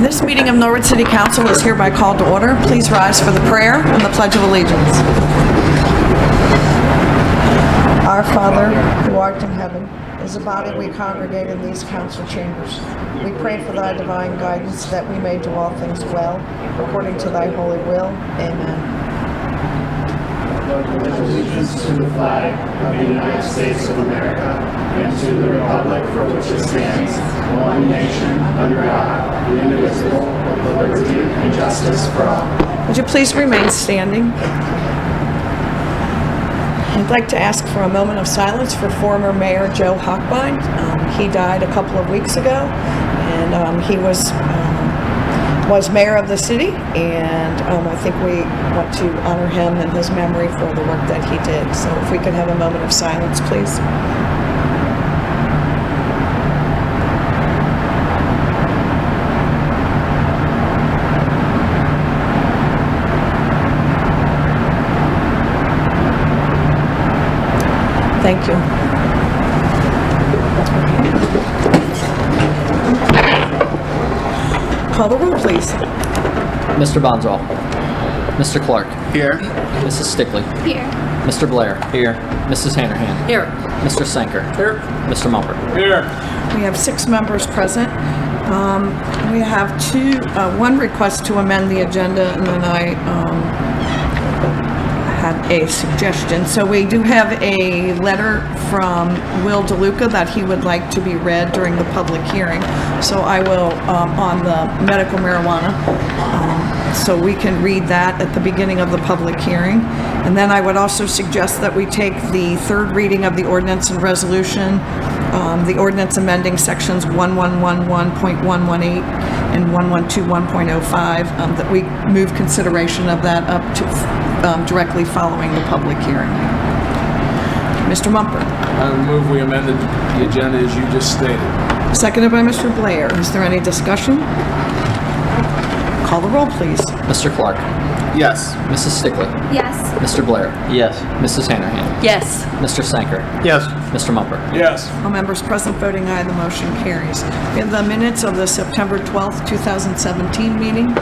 This meeting of Norwood City Council is hereby called to order. Please rise for the prayer and the Pledge of Allegiance. Our Father, who art in heaven, as a body we congregate in these council chambers. We pray for thy divine guidance that we may do all things well, according to thy holy will. Amen. Allegiance to the flag of the United States of America and to the republic for which it stands, one nation, under God, indivisible, with liberty and justice for all. Would you please remain standing? I'd like to ask for a moment of silence for former Mayor Joe Hochbein. He died a couple of weeks ago, and he was mayor of the city, and I think we want to honor him and his memory for the work that he did. So if we could have a moment of silence, please. Thank you. Call the roll, please. Mr. Bonzall. Mr. Clark. Here. Mrs. Stickley. Here. Mr. Blair. Here. Mrs. Hannerhan. Here. Mr. Sanker. Here. Mr. Mumper. Here. We have 6 members present. We have one request to amend the agenda, and then I had a suggestion. So we do have a letter from Will DeLuca that he would like to be read during the public hearing. So I will, on the medical marijuana, so we can read that at the beginning of the public hearing. And then I would also suggest that we take the third reading of the ordinance and resolution, the ordinance amending sections 1111.118 and 1121.05, that we move consideration of that up to directly following the public hearing. Mr. Mumper. I would move we amended the agenda as you just stated. Seconded by Mr. Blair. Is there any discussion? Call the roll, please. Mr. Clark. Yes. Mrs. Stickley. Yes. Mr. Blair. Yes. Mrs. Hannerhan. Yes. Mr. Sanker. Yes. Mr. Mumper. Yes. All members present voting aye, the motion carries. We have the minutes of the September 12th, 2017 meeting.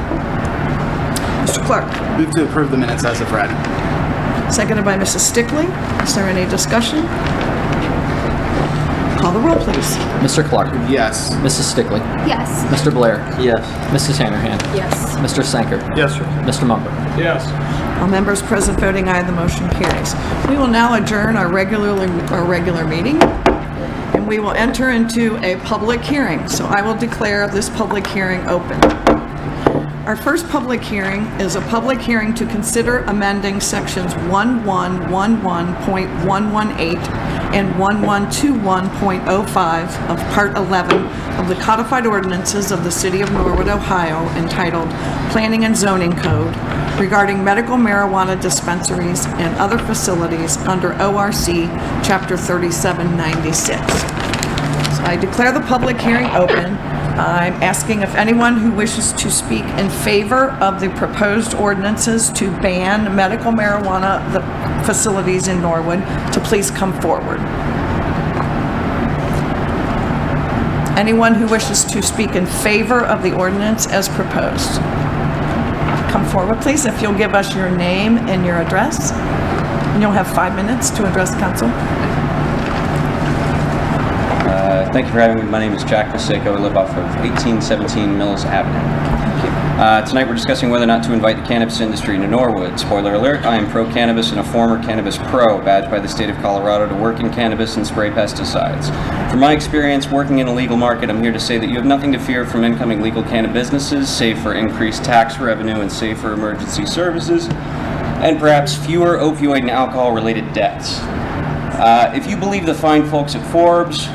Mr. Clark. Move to approve the minutes as of read. Seconded by Mrs. Stickley. Is there any discussion? Call the roll, please. Mr. Clark. Yes. Mrs. Stickley. Yes. Mr. Blair. Yes. Mrs. Hannerhan. Yes. Mr. Sanker. Yes, sir. Mr. Mumper. Yes. All members present voting aye, the motion carries. We will now adjourn our regular meeting, and we will enter into a public hearing. So I will declare this public hearing open. Our first public hearing is a public hearing to consider amending sections 1111.118 and 1121.05 of Part 11 of the Codified Ordinances of the City of Norwood, Ohio, entitled Planning and Zoning Code, regarding medical marijuana dispensaries and other facilities under ORC Chapter 3796. So I declare the public hearing open. I'm asking if anyone who wishes to speak in favor of the proposed ordinances to ban medical marijuana facilities in Norwood to please come forward. Anyone who wishes to speak in favor of the ordinance as proposed, come forward, please. If you'll give us your name and your address, and you'll have 5 minutes to address council. Thank you for having me. My name is Jack Paseko. I live off of 1817 Mills Avenue. Tonight we're discussing whether or not to invite the cannabis industry to Norwood. Spoiler alert, I am pro-cannabis and a former cannabis pro, badged by the state of Colorado to work in cannabis and spray pesticides. From my experience working in a legal market, I'm here to say that you have nothing to fear from incoming legal cannabis businesses, save for increased tax revenue and safer emergency services, and perhaps fewer opioid and alcohol-related deaths. If you believe the fine folks at Forbes,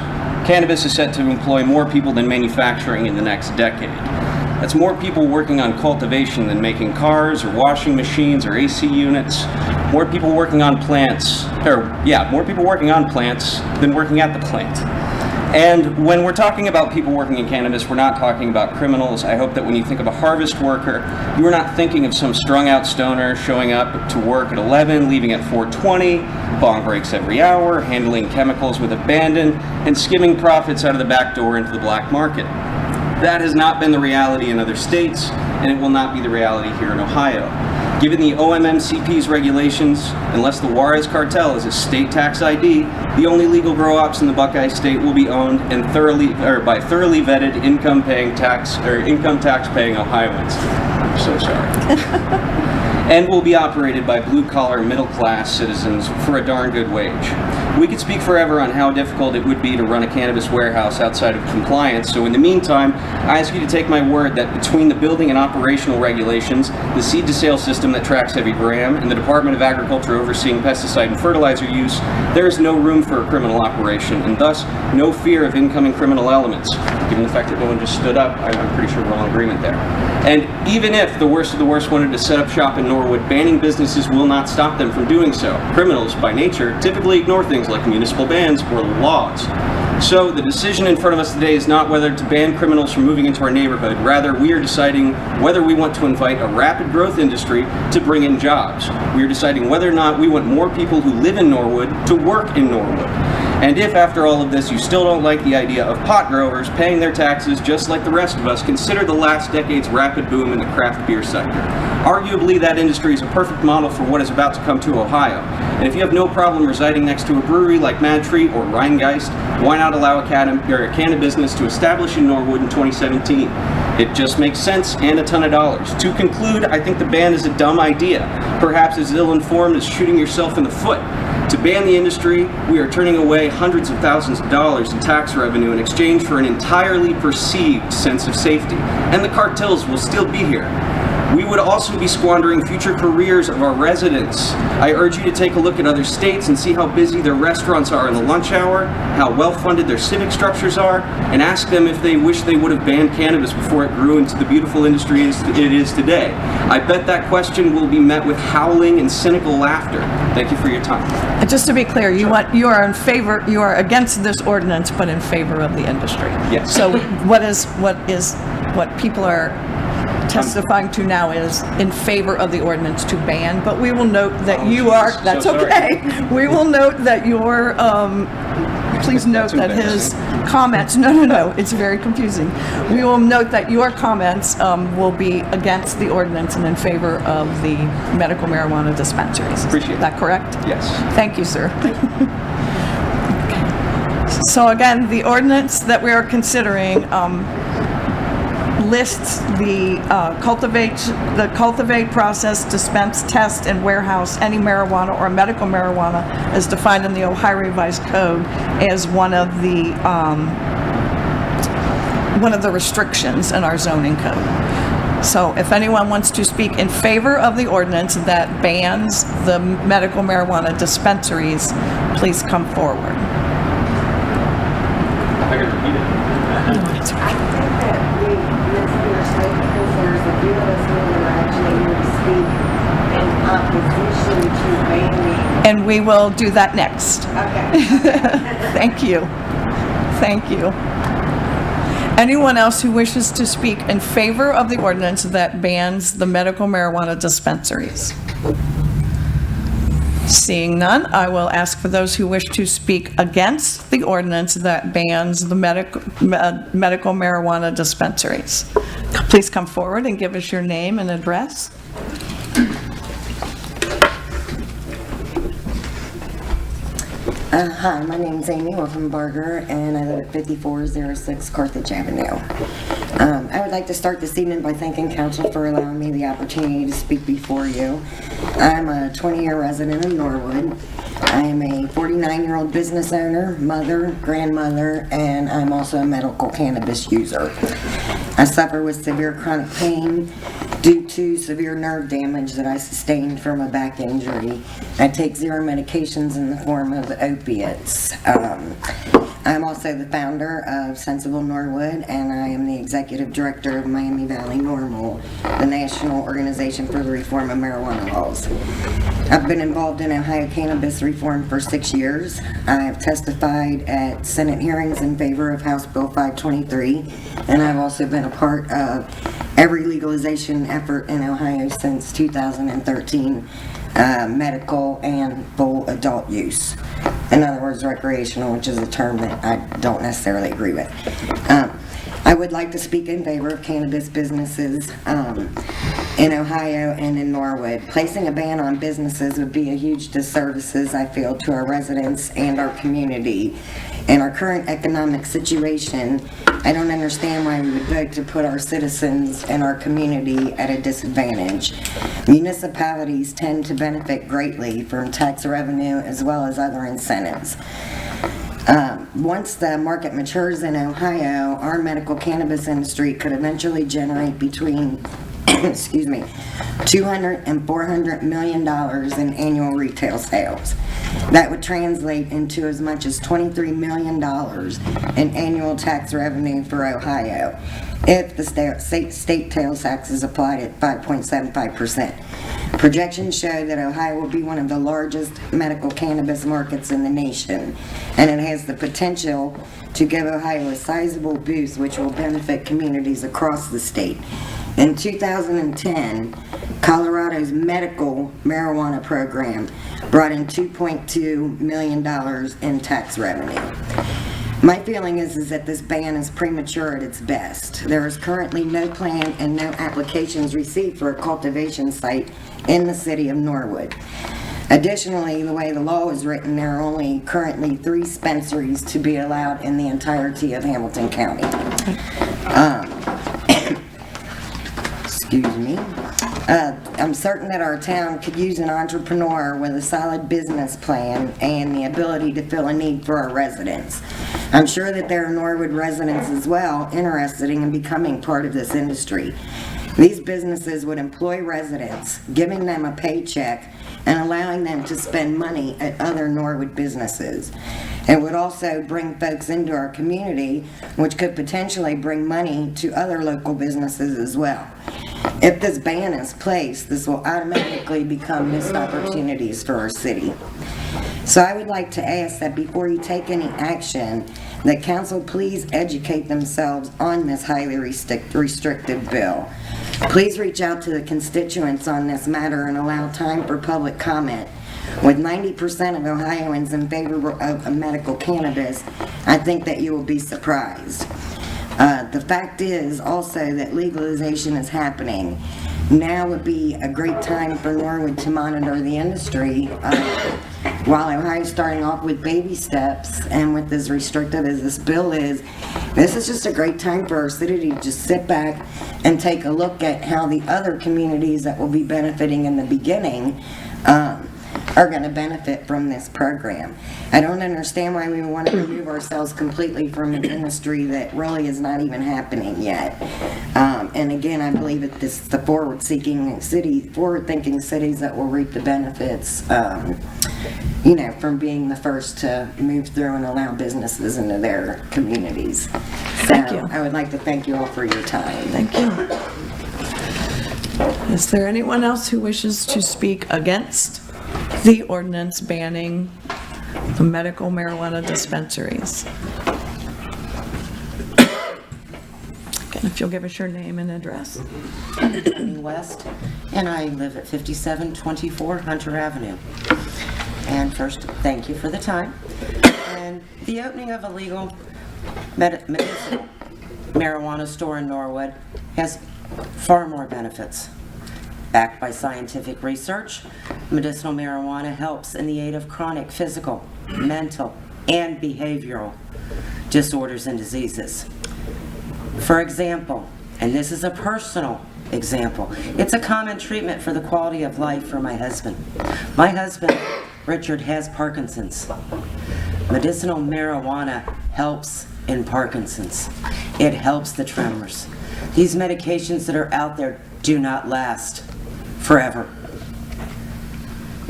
cannabis is set to employ more people than manufacturing in the next decade. That's more people working on cultivation than making cars or washing machines or AC units. More people working on plants, more people working on plants than working at the plant. And when we're talking about people working in cannabis, we're not talking about criminals. I hope that when you think of a harvest worker, you are not thinking of some strung out stoner showing up to work at 11, leaving at 4:20, bong breaks every hour, handling chemicals with abandon, and skimming profits out of the back door into the black market. That has not been the reality in other states, and it will not be the reality here in Ohio. Given the OMMCP's regulations, unless the Juarez cartel is a state tax ID, the only legal grow ops in the Buckeye State will be owned and by thoroughly vetted income tax paying Ohioans. I'm so sorry. And will be operated by blue-collar, middle-class citizens for a darn good wage. We could speak forever on how difficult it would be to run a cannabis warehouse outside of compliance, so in the meantime, I ask you to take my word that between the building and operational regulations, the seed-to-sale system that tracks every gram, and the Department of Agriculture overseeing pesticide and fertilizer use, there is no room for a criminal operation, and thus, no fear of incoming criminal elements. Given the fact that no one just stood up, I'm pretty sure we're all in agreement there. And even if the worst of the worst wanted to set up shop in Norwood, banning businesses will not stop them from doing so. Criminals, by nature, typically ignore things like municipal bans or laws. So the decision in front of us today is not whether to ban criminals from moving into our neighborhood. Rather, we are deciding whether we want to invite a rapid growth industry to bring in jobs. We are deciding whether or not we want more people who live in Norwood to work in Norwood. And if, after all of this, you still don't like the idea of pot growers paying their taxes just like the rest of us, consider the last decade's rapid boom in the craft beer sector. Arguably, that industry is a perfect model for what is about to come to Ohio. And if you have no problem residing next to a brewery like Mad Tree or Rheingeist, why not allow a can of business to establish in Norwood in 2017? It just makes sense and a ton of dollars. To conclude, I think the ban is a dumb idea, perhaps as ill-informed as shooting yourself in the foot. To ban the industry, we are turning away hundreds of thousands of dollars in tax revenue in exchange for an entirely perceived sense of safety. And the cartels will still be here. We would also be squandering future careers of our residents. I urge you to take a look at other states and see how busy their restaurants are in the lunch hour, how well-funded their civic structures are, and ask them if they wish they would have banned cannabis before it grew into the beautiful industry it is today. I bet that question will be met with howling and cynical laughter. Thank you for your time. And just to be clear, you are against this ordinance, but in favor of the industry. Yes. So what people are testifying to now is in favor of the ordinance to ban, but we will note that you are, that's so sorry. okay. We will note that your, please note that his comments, no, it's very confusing. We will note that your comments will be against the ordinance and in favor of the medical marijuana dispensaries. Appreciate it. Is that correct? Yes. Thank you, sir. So again, the ordinance that we are considering lists the cultivate, process, dispense, test, and warehouse any marijuana or medical marijuana as defined in the Ohio Revised Code as one of the restrictions in our zoning code. So if anyone wants to speak in favor of the ordinance that bans the medical marijuana dispensaries, please come forward. I can repeat it. That's okay. I think that we misunderstood because there's a few of us who are actually here to speak in opposition to banning. And we will do that next. Okay. Thank you. Thank you. Anyone else who wishes to speak in favor of the ordinance that bans the medical marijuana dispensaries? Seeing none, I will ask for those who wish to speak against the ordinance that bans the medical marijuana dispensaries. Please come forward and give us your name and address. Hi, my name's Amy Wolfenbarger, and I live at 5406 Carthage Avenue. I would like to start this evening by thanking council for allowing me the opportunity to speak before you. I'm a 20-year resident of Norwood. I am a 49-year-old business owner, mother, grandmother, and I'm also a medical cannabis user. I suffer with severe chronic pain due to severe nerve damage that I sustained from a back injury. I take 0 medications in the form of opiates. I'm also the founder of Sensible Norwood, and I am the executive director of Miami Valley NORML, the National Organization for the Reform of Marijuana Laws. I've been involved in Ohio cannabis reform for 6 years. I have testified at Senate hearings in favor of House Bill 523, and I've also been a part of every legalization effort in Ohio since 2013, medical and full adult use. In other words, recreational, which is a term that I don't necessarily agree with. I would like to speak in favor of cannabis businesses in Ohio and in Norwood. Placing a ban on businesses would be a huge disservice, I feel, to our residents and our community. In our current economic situation, I don't understand why we would vote to put our citizens and our community at a disadvantage. Municipalities tend to benefit greatly from tax revenue as well as other incentives. Once the market matures in Ohio, our medical cannabis industry could eventually generate between excuse me, $200 and $400 million in annual retail sales. That would translate into as much as $23 million in annual tax revenue for Ohio if the state sales tax is applied at 5.75%. Projections show that Ohio will be one of the largest medical cannabis markets in the nation, and it has the potential to give Ohio a sizable boost which will benefit communities across the state. In 2010, Colorado's medical marijuana program brought in $2.2 million in tax revenue. My feeling is that this ban is premature at its best. There is currently no plan and no applications received for a cultivation site in the city of Norwood. Additionally, the way the law is written, there are only currently 3 dispensaries to be allowed in the entirety of Hamilton County. Excuse me. I'm certain that our town could use an entrepreneur with a solid business plan and the ability to fill a need for our residents. I'm sure that there are Norwood residents as well interested in becoming part of this industry. These businesses would employ residents, giving them a paycheck and allowing them to spend money at other Norwood businesses. It would also bring folks into our community, which could potentially bring money to other local businesses as well. If this ban is placed, this will automatically become missed opportunities for our city. So I would like to ask that before you take any action, that council please educate themselves on this highly restrictive bill. Please reach out to the constituents on this matter and allow time for public comment. With 90% of Ohioans in favor of medical cannabis, I think that you will be surprised. The fact is also that legalization is happening. Now would be a great time for Norwood to monitor the industry. While Ohio's starting off with baby steps and with as restrictive as this bill is, this is just a great time for our city to just sit back and take a look at how the other communities that will be benefiting in the beginning are going to benefit from this program. I don't understand why we want to remove ourselves completely from an industry that really is not even happening yet. And again, I believe that this is the forward-thinking cities that will reap the benefits, from being the first to move through and allow businesses into their communities. Thank you. I would like to thank you all for your time. Thank you. Is there anyone else who wishes to speak against the ordinance banning the medical marijuana dispensaries? Again, if you'll give us your name and address. Amy West, and I live at 5724 Hunter Avenue. And first, thank you for the time. And the opening of a legal medicinal marijuana store in Norwood has far more benefits. Backed by scientific research, medicinal marijuana helps in the aid of chronic physical, mental, and behavioral disorders and diseases. For example, and this is a personal example, it's a common treatment for the quality of life for my husband. My husband, Richard, has Parkinson's. Medicinal marijuana helps in Parkinson's. It helps the tremors. These medications that are out there do not last forever.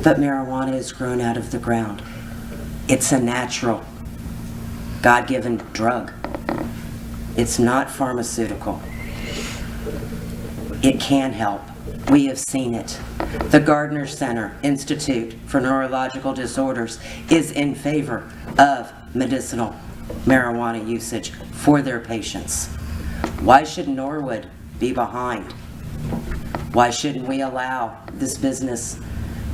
But marijuana is grown out of the ground. It's a natural, God-given drug. It's not pharmaceutical. It can help. We have seen it. The Gardner Center Institute for Neurological Disorders is in favor of medicinal marijuana usage for their patients. Why should Norwood be behind? Why shouldn't we allow this business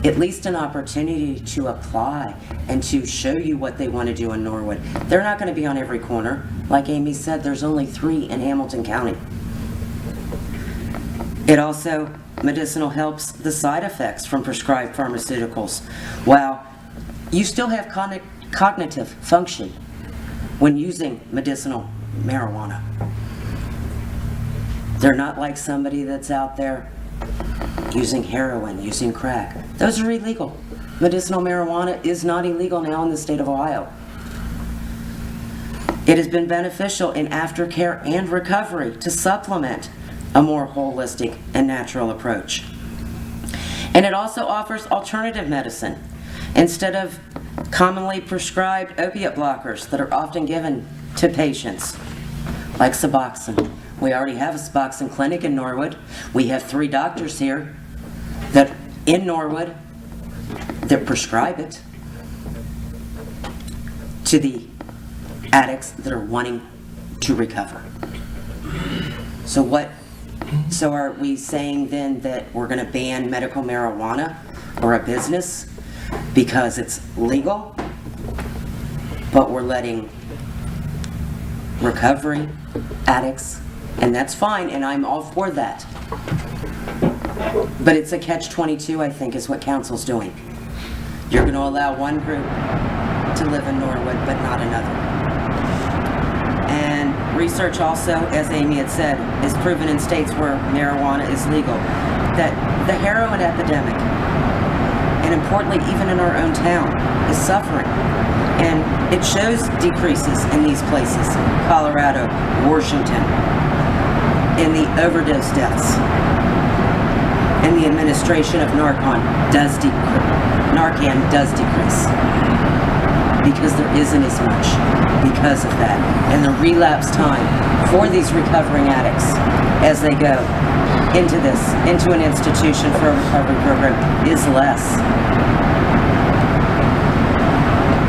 at least an opportunity to apply and to show you what they want to do in Norwood. They're not going to be on every corner. Like Amy said, there's only 3 in Hamilton County. It also, medicinal helps the side effects from prescribed pharmaceuticals, while you still have cognitive function when using medicinal marijuana. They're not like somebody that's out there using heroin, using crack. Those are illegal. Medicinal marijuana is not illegal now in the state of Ohio. It has been beneficial in aftercare and recovery to supplement a more holistic and natural approach. And it also offers alternative medicine instead of commonly prescribed opiate blockers that are often given to patients, like Suboxone. We already have a Suboxone clinic in Norwood. We have 3 doctors here that in Norwood that prescribe it to the addicts that are wanting to recover. So are we saying then that we're going to ban medical marijuana or a business because it's legal, but we're letting recovery addicts, and that's fine, and I'm all for that. But it's a catch-22, I think, is what council's doing. You're going to allow one group to live in Norwood, but not another. And research also, as Amy had said, is proven in states where marijuana is legal, that the heroin epidemic, and importantly, even in our own town, is suffering. And it shows decreases in these places, Colorado, Washington, in the overdose deaths. And the administration of Narcan does decrease because there isn't as much because of that. And the relapse time for these recovering addicts as they go into an institution for a recovery program is less.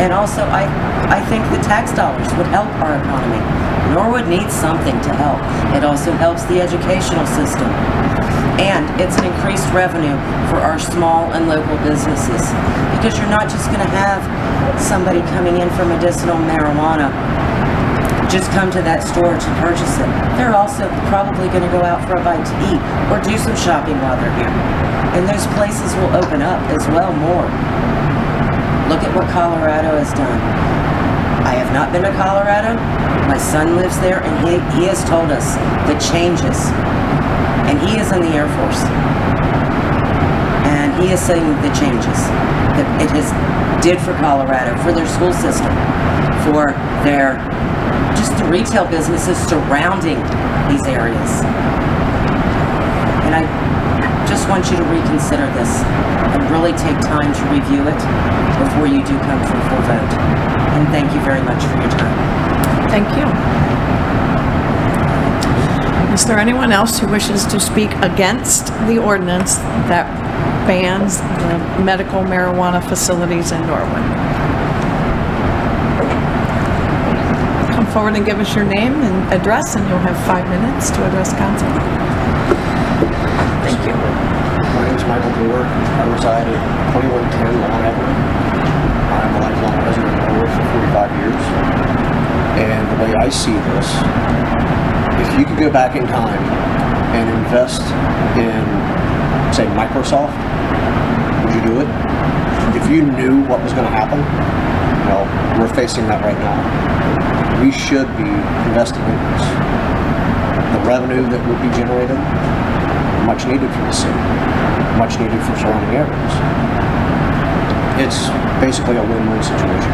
And also, I think the tax dollars would help our economy. Norwood needs something to help. It also helps the educational system. And it's an increased revenue for our small and local businesses. Because you're not just going to have somebody coming in for medicinal marijuana just come to that store to purchase it. They're also probably going to go out for a bite to eat or do some shopping while they're here. And those places will open up as well more. Look at what Colorado has done. I have not been to Colorado. My son lives there, and he has told us the changes. And he is in the Air Force. And he is saying the changes that it has did for Colorado, for their school system, for their just the retail businesses surrounding these areas. And I just want you to reconsider this and really take time to review it before you do come for a full vote. And thank you very much for your time. Thank you. Is there anyone else who wishes to speak against the ordinance that bans the medical marijuana facilities in Norwood? Come forward and give us your name and address, and you'll have 5 minutes to address council. Thank you. My name is Michael Brewer. I reside at 2110 Long Avenue. I'm a lifelong resident of Norwood for 45 years. And the way I see this, if you could go back in time and invest in, say, Microsoft, would you do it? If you knew what was going to happen, well, we're facing that right now. We should be investing in this. The revenue that would be generated, much needed for the city, much needed for surrounding areas. It's basically a win-win situation.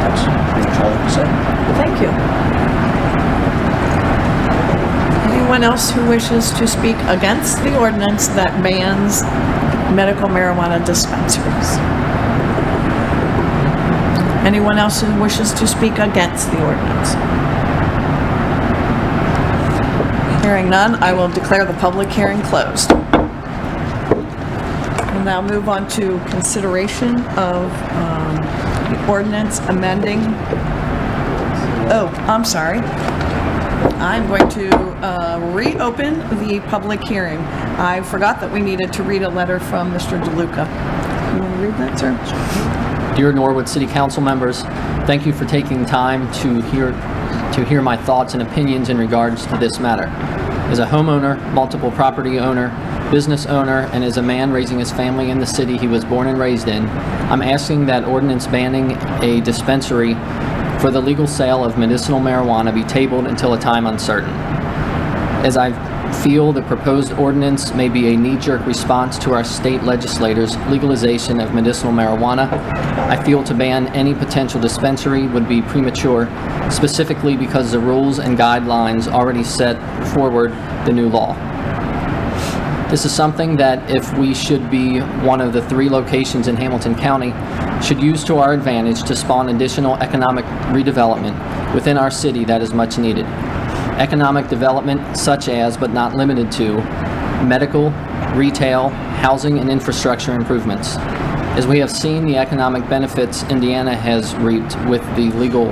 That's pretty much all I can say. Thank you. Anyone else who wishes to speak against the ordinance that bans medical marijuana dispensaries? Anyone else who wishes to speak against the ordinance? Hearing none, I will declare the public hearing closed. We'll now move on to consideration of the ordinance amending. Oh, I'm sorry. I'm going to reopen the public hearing. I forgot that we needed to read a letter from Mr. DeLuca. You want to read that, sir? Dear Norwood City Council members, thank you for taking time to hear my thoughts and opinions in regards to this matter. As a homeowner, multiple property owner, business owner, and as a man raising his family in the city he was born and raised in, I'm asking that ordinance banning a dispensary for the legal sale of medicinal marijuana be tabled until a time uncertain. As I feel the proposed ordinance may be a knee-jerk response to our state legislators' legalization of medicinal marijuana, I feel to ban any potential dispensary would be premature, specifically because the rules and guidelines already set forward the new law. This is something that, if we should be one of the 3 locations in Hamilton County, should use to our advantage to spawn additional economic redevelopment within our city that is much needed. Economic development such as, but not limited to, medical, retail, housing, and infrastructure improvements. As we have seen the economic benefits Indiana has reaped with legal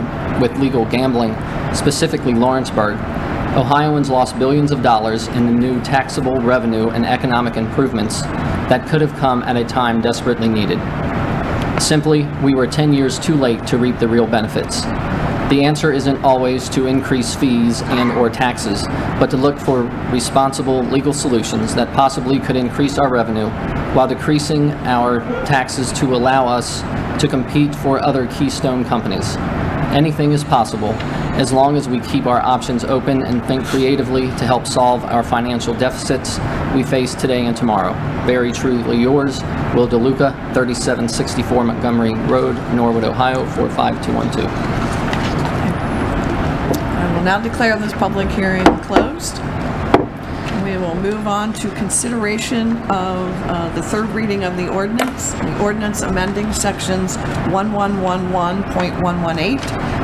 gambling, specifically Lawrenceburg, Ohioans lost billions of dollars in the new taxable revenue and economic improvements that could have come at a time desperately needed. Simply, we were 10 years too late to reap the real benefits. The answer isn't always to increase fees and/or taxes, but to look for responsible legal solutions that possibly could increase our revenue while decreasing our taxes to allow us to compete for other keystone companies. Anything is possible as long as we keep our options open and think creatively to help solve our financial deficits we face today and tomorrow. Very truly yours, Will DeLuca, 3764 Montgomery Road, Norwood, Ohio, 45212. I will now declare this public hearing closed. We will move on to consideration of the third reading of the ordinance amending sections 1111.118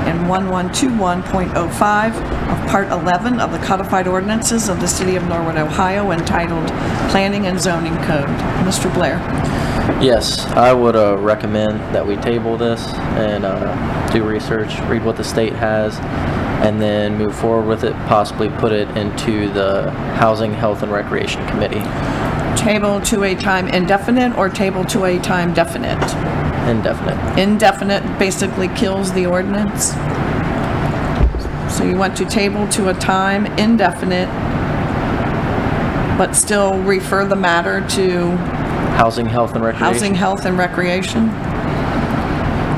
and 1121.05 of Part 11 of the Codified Ordinances of the City of Norwood, Ohio, entitled Planning and Zoning Code. Mr. Blair. Yes, I would recommend that we table this and do research, read what the state has, and then move forward with it, possibly put it into the Housing, Health, and Recreation Committee. Table to a time indefinite or table to a time definite? Indefinite. Indefinite basically kills the ordinance. So you want to table to a time indefinite, but still refer the matter to Housing, Health, and Recreation. Housing, Health, and Recreation.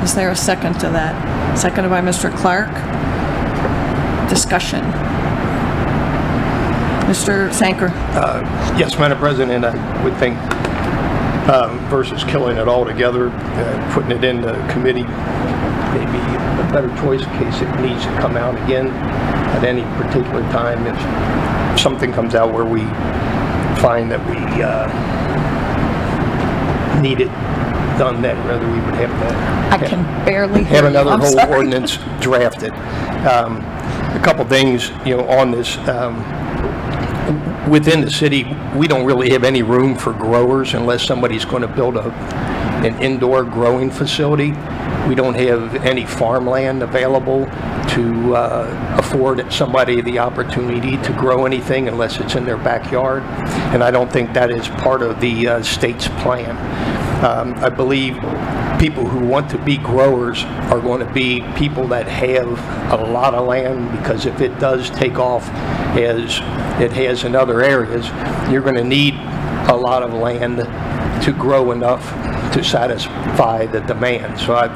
Is there a second to that? Seconded by Mr. Clark. Discussion. Mr. Sanker. Yes, Madam President, I would think versus killing it all together, putting it in the committee may be a better choice in case it needs to come out again at any particular time. If something comes out where we find that we need it done then, rather we would have that. I can barely hear have another you. I'm whole sorry. ordinance drafted. A couple things, on this. Within the city, we don't really have any room for growers unless somebody's going to build an indoor growing facility. We don't have any farmland available to afford somebody the opportunity to grow anything unless it's in their backyard. And I don't think that is part of the state's plan. I believe people who want to be growers are going to be people that have a lot of land, because if it does take off as it has in other areas, you're going to need a lot of land to grow enough to satisfy the demand. So as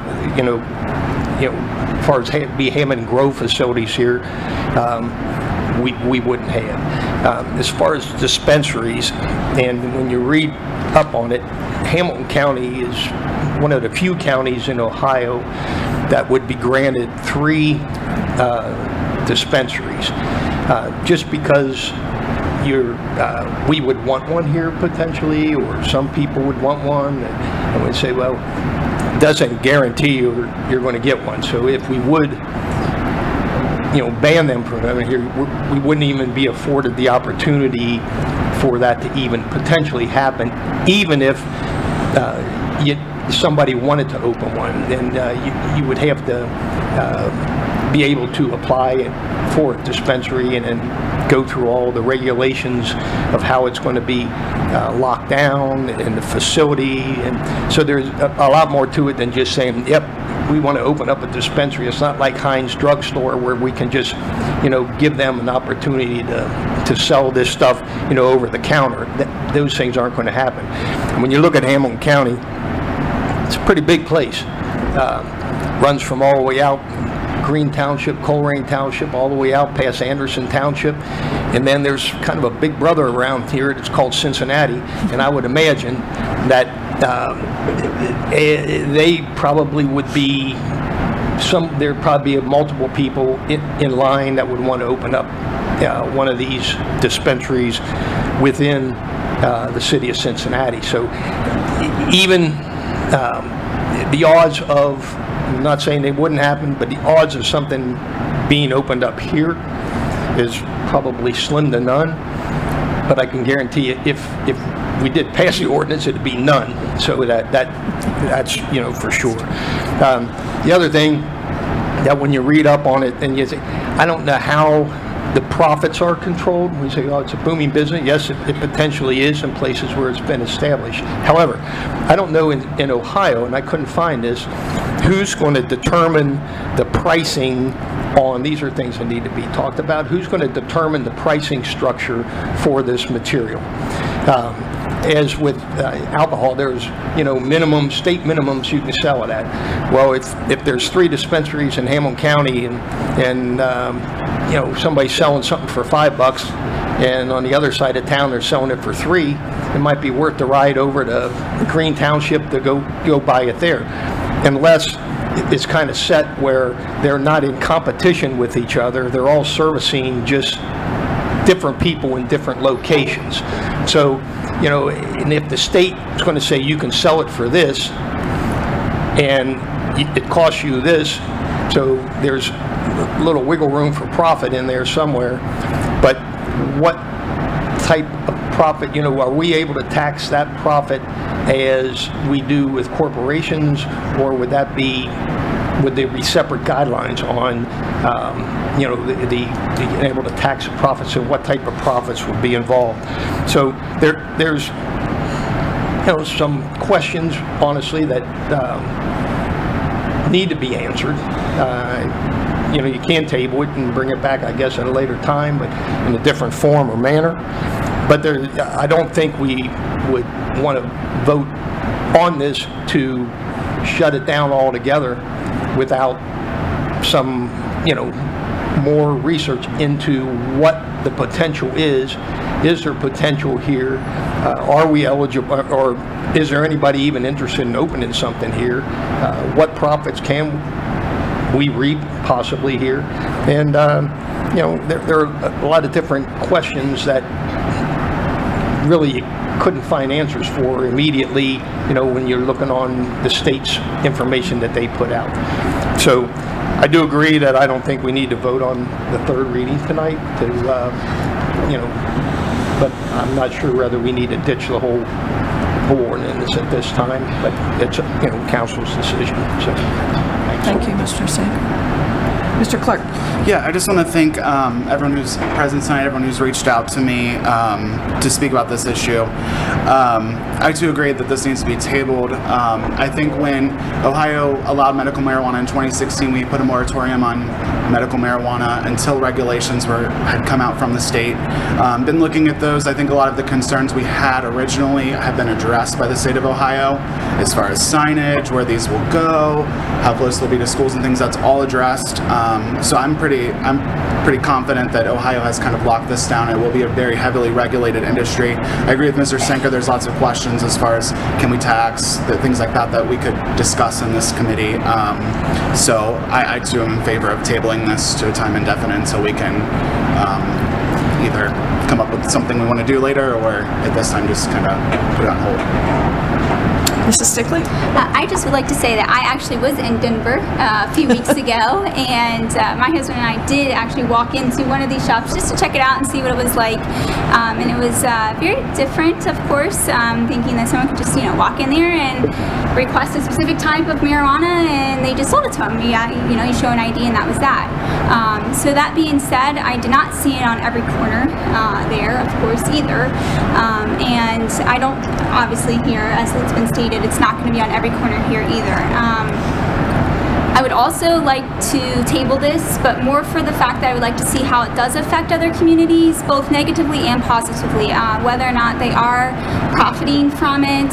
far as having grow facilities here, we wouldn't have. As far as dispensaries, and when you read up on it, Hamilton County is one of the few counties in Ohio that would be granted 3 dispensaries. Just because we would want one here potentially, or some people would want one, and we'd say, well, it doesn't guarantee you're going to get one. So if we would, ban them from having here, we wouldn't even be afforded the opportunity for that to even potentially happen, even if somebody wanted to open one. Then you would have to be able to apply for a dispensary and then go through all the regulations of how it's going to be locked down and the facility. And so there's a lot more to it than just saying, yep, we want to open up a dispensary. It's not like Heinz Drugstore where we can just, give them an opportunity to sell this stuff, over the counter. Those things aren't going to happen. And when you look at Hamilton County, it's a pretty big place. Runs from all the way out Green Township, Coleraine Township, all the way out past Anderson Township. And then there's kind of a big brother around here. It's called Cincinnati. And I would imagine that they probably would be there'd probably be multiple people in line that would want to open up one of these dispensaries within the city of Cincinnati. So even the odds of, I'm not saying they wouldn't happen, but the odds of something being opened up here is probably slim to none. But I can guarantee you, if we did pass the ordinance, it'd be none. So that's for sure. The other thing that when you read up on it and you say, I don't know how the profits are controlled. We say, oh, it's a booming business. Yes, it potentially is in places where it's been established. However, I don't know in Ohio, and I couldn't find this, who's going to determine the pricing on, these are things that need to be talked about, who's going to determine the pricing structure for this material. As with alcohol, there's state minimums you can sell it at. Well, if there's 3 dispensaries in Hamilton County and somebody's selling something for $5, and on the other side of town they're selling it for $3, it might be worth the ride over to Green Township to go buy it there, unless it's kind of set where they're not in competition with each other. They're all servicing just different people in different locations. So, and if the state is going to say you can sell it for this, and it costs you this, so there's a little wiggle room for profit in there somewhere. But what type of profit, are we able to tax that profit as we do with corporations, or would there be separate guidelines on, the able to tax the profits, and what type of profits would be involved? So there's some questions, honestly, that need to be answered. You can table it and bring it back, I guess, at a later time, but in a different form or manner. But I don't think we would want to vote on this to shut it down altogether without some, more research into what the potential is. Is there potential here? Are we eligible, or is there anybody even interested in opening something here? What profits can we reap possibly here? And, there are a lot of different questions that really couldn't find answers for immediately, when you're looking on the state's information that they put out. So I do agree that I don't think we need to vote on the third reading tonight but I'm not sure whether we need to ditch the whole ordinance at this time, but it's, council's decision. So, Thank you, Mr. Sager. Mr. Clark. Yeah, I just want to thank everyone who's present tonight, everyone who's reached out to me to speak about this issue. I too agree that this needs to be tabled. I think when Ohio allowed medical marijuana in 2016, we put a moratorium on medical marijuana until regulations had come out from the state. Been looking at those. I think a lot of the concerns we had originally have been addressed by the state of Ohio, as far as signage, where these will go, how close they'll be to schools and things. That's all addressed. So I'm pretty confident that Ohio has kind of locked this down. It will be a very heavily regulated industry. I agree with Mr. Senker. There's lots of questions as far as can we tax, things like that we could discuss in this committee. So I too am in favor of tabling this to a time indefinite until we can either come up with something we want to do later, or at this time just kind of put it on hold. Mrs. Stickley? I just would like to say that I actually was in Denver a few weeks ago, and my husband and I did actually walk into one of these shops just to check it out and see what it was like. And it was very different, of course, thinking that someone could just, walk in there and request a specific type of marijuana, and they just sold it to them. You show an ID, and that was that. So that being said, I did not see it on every corner there, of course, either. And I don't, obviously here, as it's been stated, it's not going to be on every corner here either. I would also like to table this, but more for the fact that I would like to see how it does affect other communities, both negatively and positively, whether or not they are profiting from it,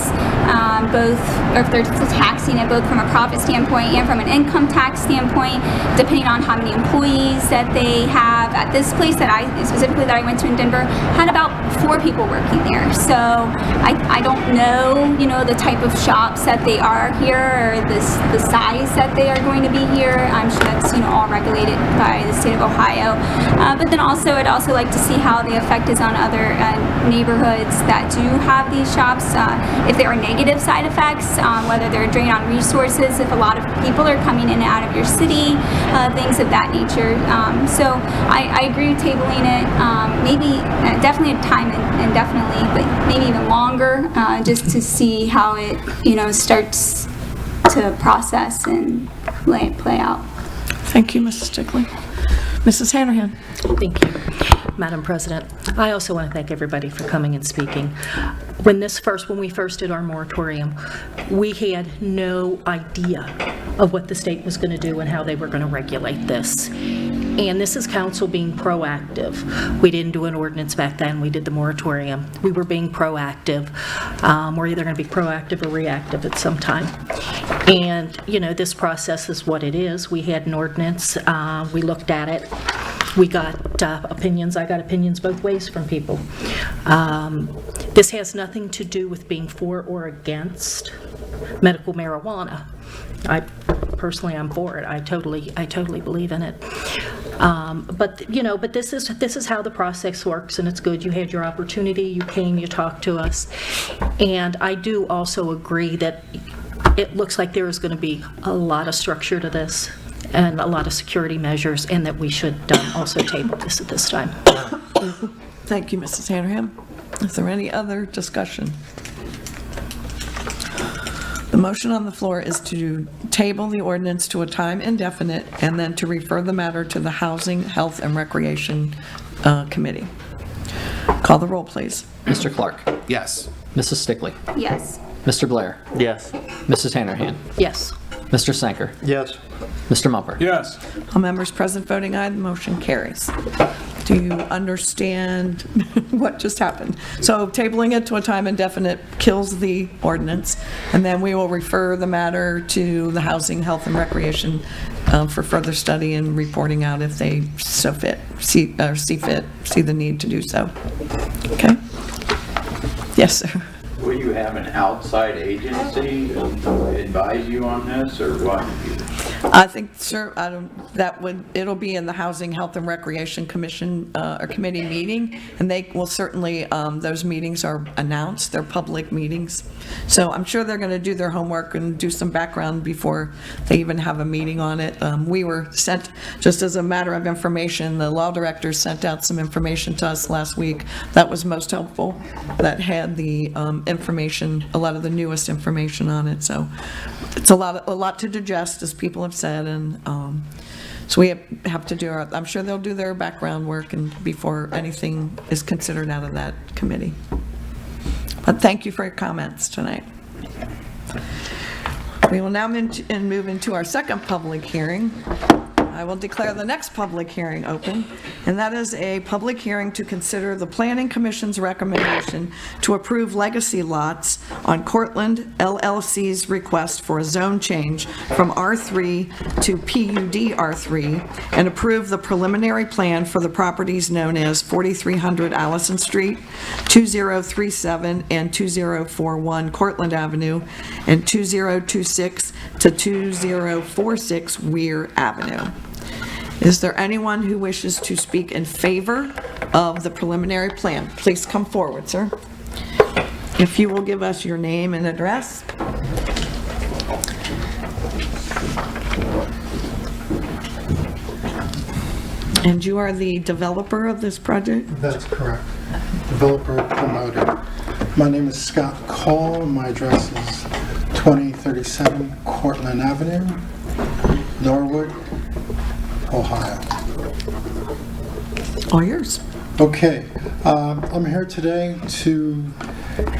both, or if they're taxing it both from a profit standpoint and from an income tax standpoint, depending on how many employees that they have. At this place that I went to in Denver, had about 4 people working there. So I don't know, the type of shops that they are here, or the size that they are going to be here. I'm sure that's all regulated by the state of Ohio. But then also, I'd also like to see how the effect is on other neighborhoods that do have these shops. If there are negative side effects, whether they're a drain on resources, if a lot of people are coming in and out of your city, things of that nature. So I agree with tabling it. Maybe definitely a time indefinitely, but maybe even longer, just to see how it starts to process and play out. Thank you, Mrs. Stickley. Mrs. Hanrahan? Thank you, Madam President. I also want to thank everybody for coming and speaking. When we first did our moratorium, we had no idea of what the state was going to do and how they were going to regulate this. And this is council being proactive. We didn't do an ordinance back then. We did the moratorium. We were being proactive. We're either going to be proactive or reactive at some time. And, this process is what it is. We had an ordinance. We looked at it. We got opinions. I got opinions both ways from people. This has nothing to do with being for or against medical marijuana. Personally, I'm for it. I totally believe in it. But this is how the process works, and it's good. You had your opportunity. You came. You talked to us, and I do also agree that it looks like there is going to be a lot of structure to this and a lot of security measures, and that we should also table this at this time. Thank you, Mrs. Hanrahan. Is there any other discussion? The motion on the floor is to table the ordinance to a time indefinite and then to refer the matter to the Housing, Health, and Recreation Committee. Call the roll, please. Mr. Clark? Yes. Mrs. Stickley? Yes. Mr. Blair? Yes. Mrs. Hanrahan? Yes. Mr. Sanker? Yes. Mr. Mumper? Yes. All members present voting aye, the motion carries. Do you understand what just happened? So tabling it to a time indefinite kills the ordinance, and then we will refer the matter to the Housing, Health, and Recreation for further study and reporting out if they see the need to do so. Okay? Yes, sir. Will you have an outside agency to advise you on this, or what? I think, sir, it'll be in the Housing, Health, and Recreation Commission or committee meeting, and they will certainly, those meetings are announced, they're public meetings. So I'm sure they're going to do their homework and do some background before they even have a meeting on it. We were sent, just as a matter of information, the law director sent out some information to us last week that was most helpful, that had the information, a lot of the newest information on it. So it's a lot to digest, as people have said, and so we have to do I'm sure they'll do their background work and before anything is considered out of that committee. But thank you for your comments tonight. We will now move into our second public hearing. I will declare the next public hearing open, and that is a public hearing to consider the Planning Commission's recommendation to approve legacy lots on Cortland LLC's request for a zone change from R3 to PUD R3, and approve the preliminary plan for the properties known as 4300 Allison Street, 2037 and 2041 Cortland Avenue, and 2026 to 2046 Weir Avenue. Is there anyone who wishes to speak in favor of the preliminary plan? Please come forward, sir. If you will give us your name and address. And you are the developer of this project? That's correct. Developer, promoter. My name is Scott Call. My address is 2037 Cortland Avenue, Norwood, Ohio. All yours. Okay, I'm here today to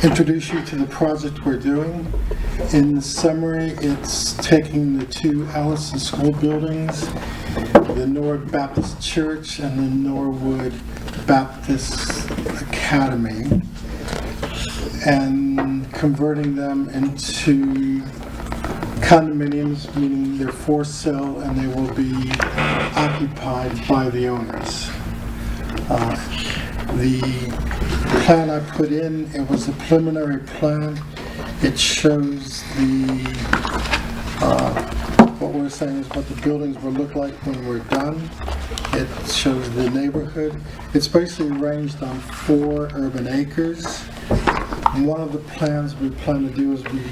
introduce you to the project we're doing. In summary, it's taking the two Allison School buildings, the Norwood Baptist Church and the Norwood Baptist Academy, and converting them into condominiums, meaning they're for sale and they will be occupied by the owners. The plan I put in, it was a preliminary plan. It shows what we're saying is what the buildings will look like when we're done. It shows the neighborhood. It's basically arranged on 4 urban acres. One of the plans we plan to do is we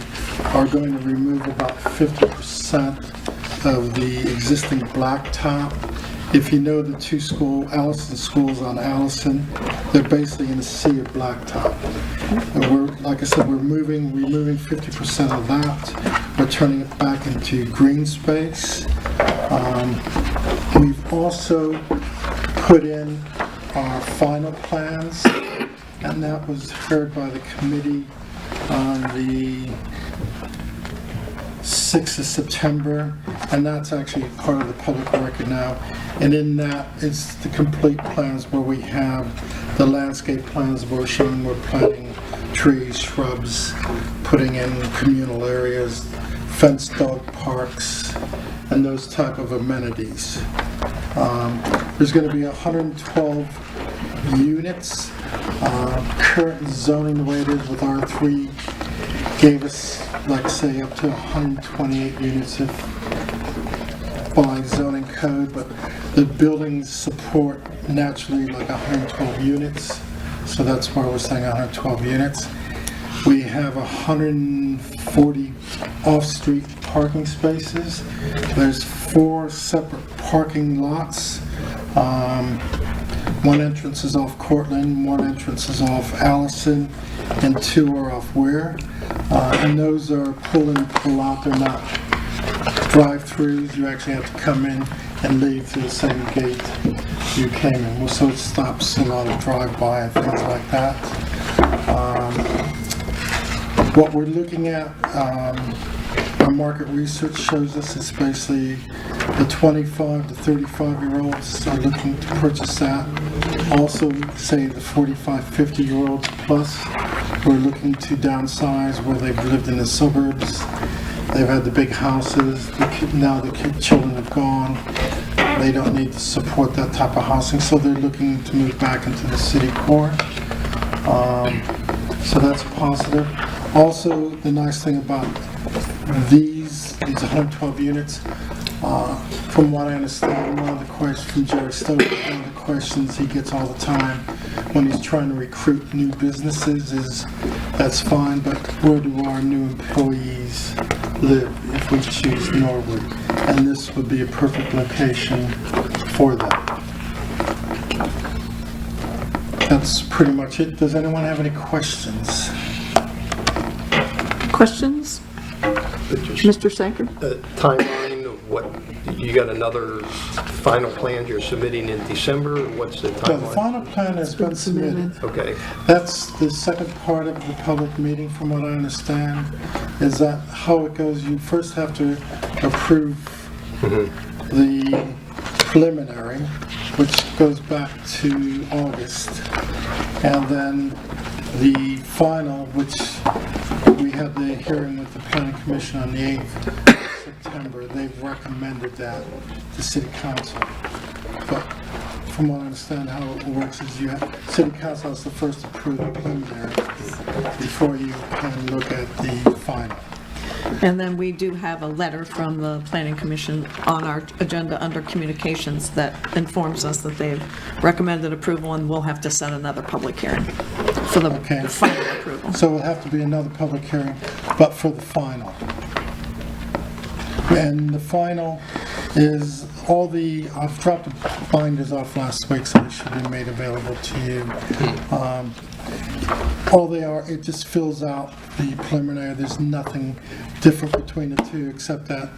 are going to remove about 50% of the existing blacktop. If you know the two Allison schools on Allison, they're basically in a sea of blacktop. And like I said, we're removing 50% of that. We're turning it back into green space. We've also put in our final plans, and that was heard by the committee on the 6th of September, and that's actually part of the public record now. And in that is the complete plans where we have the landscape plans where we're showing we're planting trees, shrubs, putting in communal areas, fenced dog parks, and those type of amenities. There's going to be 112 units. Current zoning the way it is with R3 gave us, like say, up to 128 units by zoning code, but the buildings support naturally like 112 units, so that's why we're saying 112 units. We have 140 off-street parking spaces. There's 4 separate parking lots. One entrance is off Cortland, one entrance is off Allison, and 2 are off Ware. And those are pull in, pull out. They're not drive-throughs. You actually have to come in and leave through the same gate you came in. So it stops a lot of drive-by and things like that. What we're looking at, our market research shows us is basically the 25 to 35-year-olds are looking to purchase that. Also, say the 45, 50-year-olds plus, we're looking to downsize where they've lived in the suburbs. They've had the big houses. Now the children have gone. They don't need to support that type of housing, so they're looking to move back into the city core. So that's positive. Also, the nice thing about these 112 units, from what I understand, one of the questions from Jerry Stoker, one of the questions he gets all the time when he's trying to recruit new businesses is, that's fine, but where do our new employees live if we choose Norwood? And this would be a perfect location for that. That's pretty much it. Does anyone have any questions? Questions? Mr. Sanker? Timeline of what, you got another final plan you're submitting in December? Or what's the The timeline? final plan has been submitted. Okay. That's the second part of the public meeting, from what I understand, is that how it goes. You first have to approve the preliminary, which goes back to August, and then the final, which we had the hearing with the Planning Commission on the 8th of September. They've recommended that to City Council. But from what I understand, how it works is City Council has to first approve the preliminary before you can look at the final. And then we do have a letter from the Planning Commission on our agenda under communications that informs us that they've recommended approval, and we'll have to set another public hearing for the final approval. So it'll have to be another public hearing, but for the final. And the final is I've dropped the binders off last week, so they should be made available to you. All they are, it just fills out the preliminary. There's nothing different between the two, except that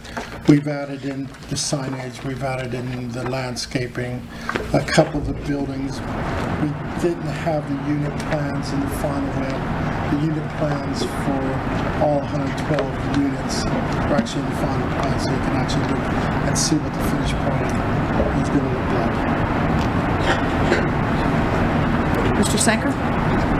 we've added in the signage, we've added in the landscaping, a couple of the buildings. We didn't have the unit plans in the final way. The unit plans for all 112 units are actually in the final plan, so you can actually look and see what the finished product is going to look like. Mr. Sanker?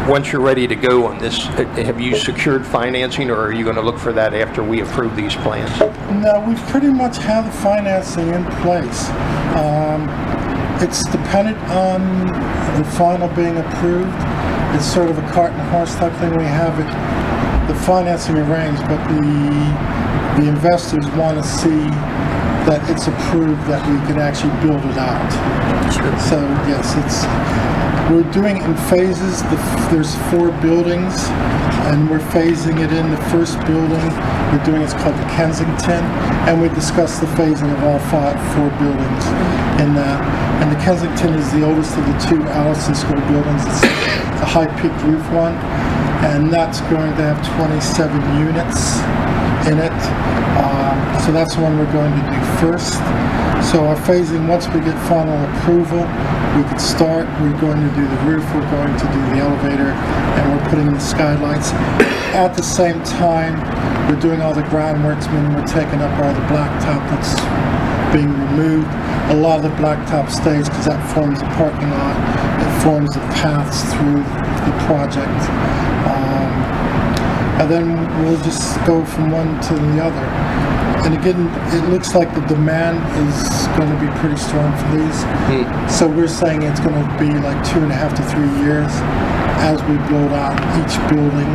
Once you're ready to go on this, have you secured financing, or are you going to look for that after we approve these plans? No, we pretty much have the financing in place. It's dependent on the final being approved. It's sort of a cart and horse type thing. We have the financing arranged, but the investors want to see that it's approved, that we can actually build it out. Sure. So yes, we're doing it in phases. There's 4 buildings, and we're phasing it in. The first building we're doing is called the Kensington, and we discussed the phasing of all 4 buildings in that. And the Kensington is the oldest of the 2 Allison School buildings. It's a high-peaked roof one, and that's going to have 27 units in it. So that's the one we're going to do first. So our phasing, once we get final approval, we could start. We're going to do the roof, we're going to do the elevator, and we're putting in the skylights. At the same time, we're doing all the groundworks, meaning we're taking up all the blacktop that's being removed. A lot of the blacktop stays because that forms a parking lot. It forms the paths through the project. And then we'll just go from one to the other. And again, it looks like the demand is going to be pretty strong for these. So we're saying it's going to be like 2.5 to 3 years as we build out each building.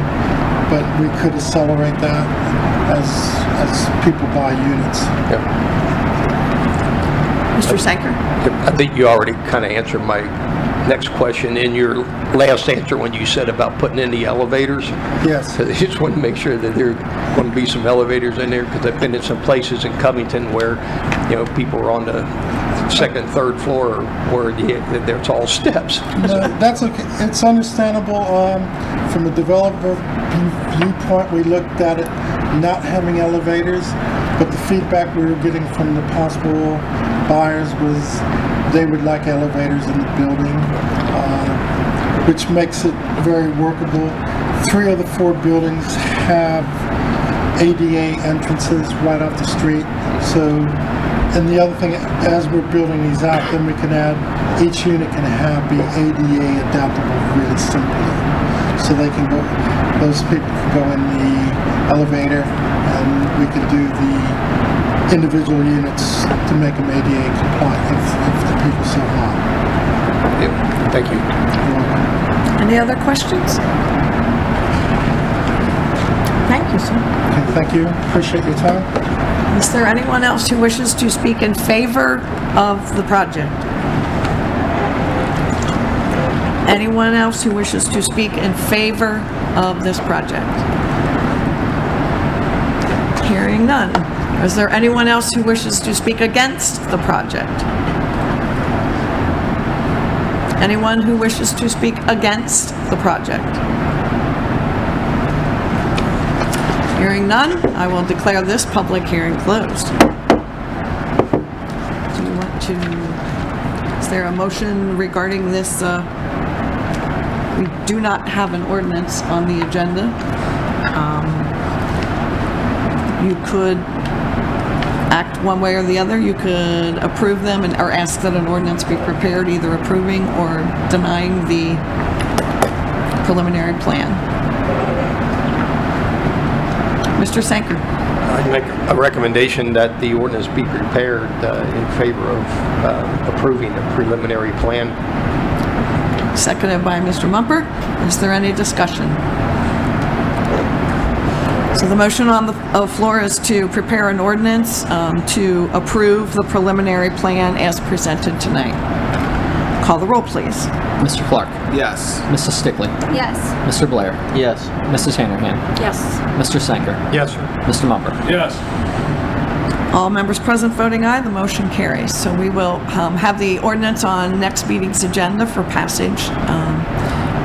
But we could accelerate that as people buy units. Yep. Mr. Sanker? I think you already kind of answered my next question in your last answer when you said about putting in the elevators. Yes. So I just want to make sure that there going to be some elevators in there, because I've been in some places in Covington where, people are on the second, third floor where there's all steps. No, that's okay. It's understandable. From a developer viewpoint, we looked at it not having elevators, but the feedback we were getting from the possible buyers was they would like elevators in the building, which makes it very workable. 3 of the 4 buildings have ADA entrances right off the street. So, and the other thing, as we're building these out, then we can add, each unit can be ADA adaptable really simply. So they can go, those people can go in the elevator, and we can do the individual units to make them ADA compliant if the people so want. Yep. Thank you. Any other questions? Thank you, sir. Okay, thank you. Appreciate your time. Is there anyone else who wishes to speak in favor of the project? Anyone else who wishes to speak in favor of this project? Hearing none. Is there anyone else who wishes to speak against the project? Anyone who wishes to speak against the project? Hearing none, I will declare this public hearing closed. Do you want to, is there a motion regarding this? We do not have an ordinance on the agenda. You could act one way or the other. You could approve them or ask that an ordinance be prepared, either approving or denying the preliminary plan. Mr. Sanker. I'd make a recommendation that the ordinance be prepared in favor of approving the preliminary plan. Seconded by Mr. Mumper. Is there any discussion? So the motion on the floor is to prepare an ordinance to approve the preliminary plan as presented tonight. Call the roll, please. Mr. Clark. Yes. Mrs. Stickley. Yes. Mr. Blair. Yes. Mrs. Hanrahan. Yes. Mr. Sanker. Yes, sir. Mr. Mumper. Yes. All members present voting aye, the motion carries. So we will have the ordinance on next meeting's agenda for passage.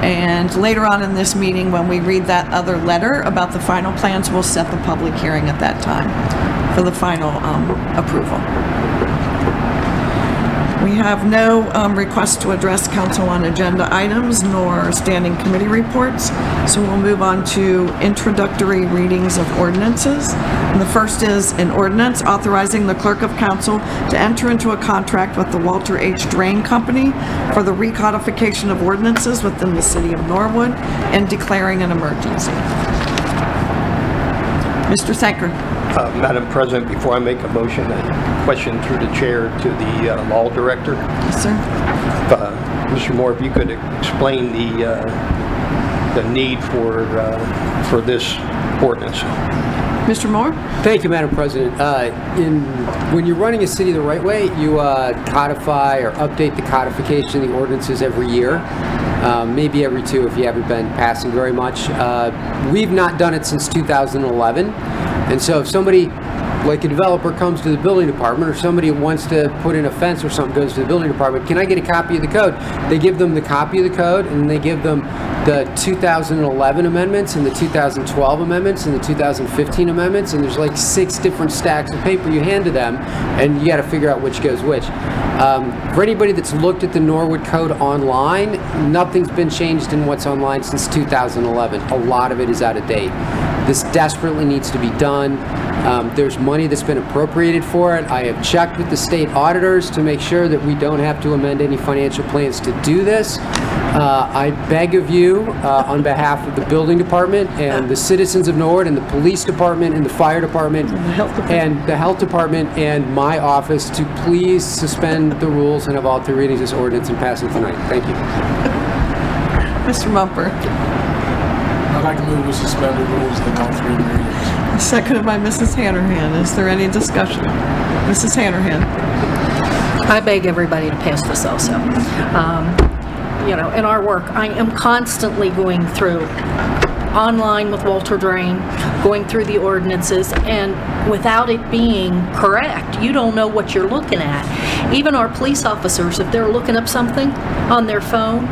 And later on in this meeting, when we read that other letter about the final plans, we'll set the public hearing at that time for the final approval. We have no requests to address council on agenda items nor standing committee reports. So we'll move on to introductory readings of ordinances. And the first is an ordinance authorizing the clerk of council to enter into a contract with the Walter H. Drain Company for the recodification of ordinances within the city of Norwood and declaring an emergency. Mr. Sanker. Madam President, before I make a motion, a question through the chair to the law director. Yes, sir. Mr. Moore, if you could explain the need for this ordinance. Mr. Moore? Thank you, Madam President. When you're running a city the right way, you codify or update the codification of the ordinances every year. Maybe every two if you haven't been passing very much. We've not done it since 2011. And so if somebody, like a developer, comes to the building department, or somebody wants to put in a fence or something, goes to the building department, can I get a copy of the code? They give them the copy of the code, and they give them the 2011 amendments and the 2012 amendments and the 2015 amendments, and there's like 6 different stacks of paper you hand to them, and you got to figure out which goes which. For anybody that's looked at the Norwood Code online, nothing's been changed in what's online since 2011. A lot of it is out of date. This desperately needs to be done. There's money that's been appropriated for it. I have checked with the state auditors to make sure that we don't have to amend any financial plans to do this. I beg of you, on behalf of the building department and the citizens of Norwood and the police department and the fire department and the health department and my office, to please suspend the rules and have all 3 readings of this ordinance and pass it tonight. Thank you. Mr. Mumper. I'd like to move to suspend the rules and all 3 readings. Seconded by Mrs. Hanrahan. Is there any discussion? Mrs. Hanrahan. I beg everybody to pass this also. In our work, I am constantly going through online with Walter Drain, going through the ordinances, and without it being correct, you don't know what you're looking at. Even our police officers, if they're looking up something on their phone,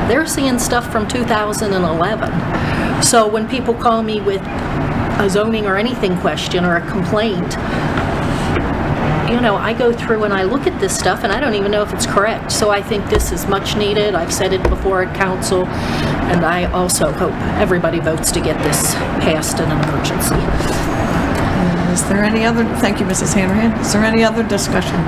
they're seeing stuff from 2011. So when people call me with a zoning or anything question or a complaint, I go through and I look at this stuff and I don't even know if it's correct. So I think this is much needed. I've said it before at council, and I also hope everybody votes to get this passed in an emergency. Is there any other, thank you, Mrs. Hanrahan. Is there any other discussion?